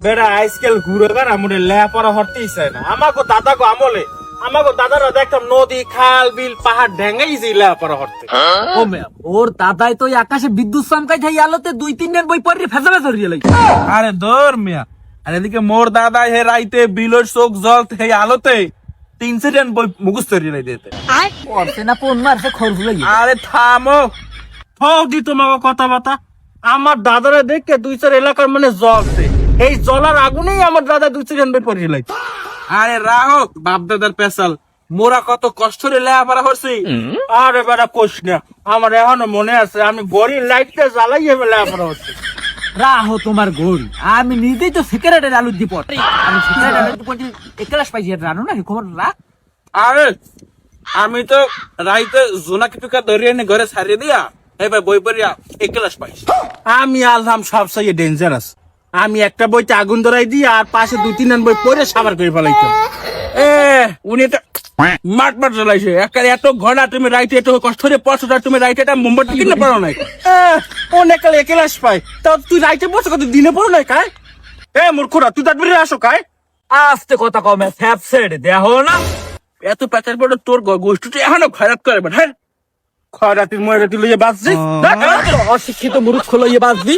বেড়া আজকাল ঘুরে বেড়া মোটে লেপড়া হরতেই চায় না। আমাকে দাদা গো আমলে আমাকে দাদারা দেখতাম নদী খাল বিল পাহাড় ঢেঙ্গাই যে লেপড়া হরতে। ও ম্যাম, ওর দাদাই তো আকাশে বিদ্যুৎ চমকাই থাই আলোতে 2-3 দিন বই পড়ে ফেজা ফেজা হয়ে লাগে। আরে দৌড় মিয়া, আর এদিকে মোর দাদা হে রাইতে বিলের চোখ জল হে আলোতে 300 দিন বই মুখস্থ হয়ে দিতে। পড়ছে না কোন মারছে খরচ লাগে। আরে থামো, হোক দি তোমাকে কথাবার্তা। আমার দাদারা দেখে 2-4 এলাকার মানে জ্বলছে, এই জ্বলার আগুনেই আমার দাদা 2-4 জন বই পড়ে লাগছে। আরে রাহো বাপ দাদার পেশাল, মোরা কত কষ্ট রে লেখাপড়া করছি। আরে বেড়া কোশ না, আমার এখনো মনে আছে আমি গড়ির লাইটটা জ্বালাইয়ে লেপড়া হচ্ছে। রাহো তোমার গোল, আমি নিজেই তো সেক্রেটারি আলু দি পড়। আমি সেক্রেটারি আলু দি পড়ি একলাশ পাইছি জানো না খবর রাখ। আরে আমি তো রাইতে জোনা কিটুকা ধরিয়ে এনে ঘরে ছাড়িয়ে দিয়া এবার বই পড়িয়া এক ক্লাস পাইছি। আমি আলহাম সবচেয়ে ডেঞ্জারাস। আমি একটা বইতে আগুন ধরাই দিই আর পাশে 2-3 বই পড়ে সাবার করে ফেলাইতাম। উনি তো মাঠ মাঠ জ্বলাইছে একারে এত ঘন্টা তুমি রাইতে এত কষ্ট করে পড়ছো, তুমি রাইতে একটা মোমবাতি কিনে পারো নাই। অনেক ক্লাস পাই, তাও তুই রাইতে বসে কত দিনে পড়ো নাই কায়? মূর্খরা তুই তার বেরিয়ে আসো কায়? আস্তে কথা কমে স্যাপ সেড দেখো না। এত প্যাচার পড়ে তোর গোষ্ঠীটা এখনো খারাপ করে হ্যাঁ। খয়রাতির ময়রাতি লইয়ে বাঁচছিস? অশিক্ষিত মূর্খ লইয়ে বাঁচবি।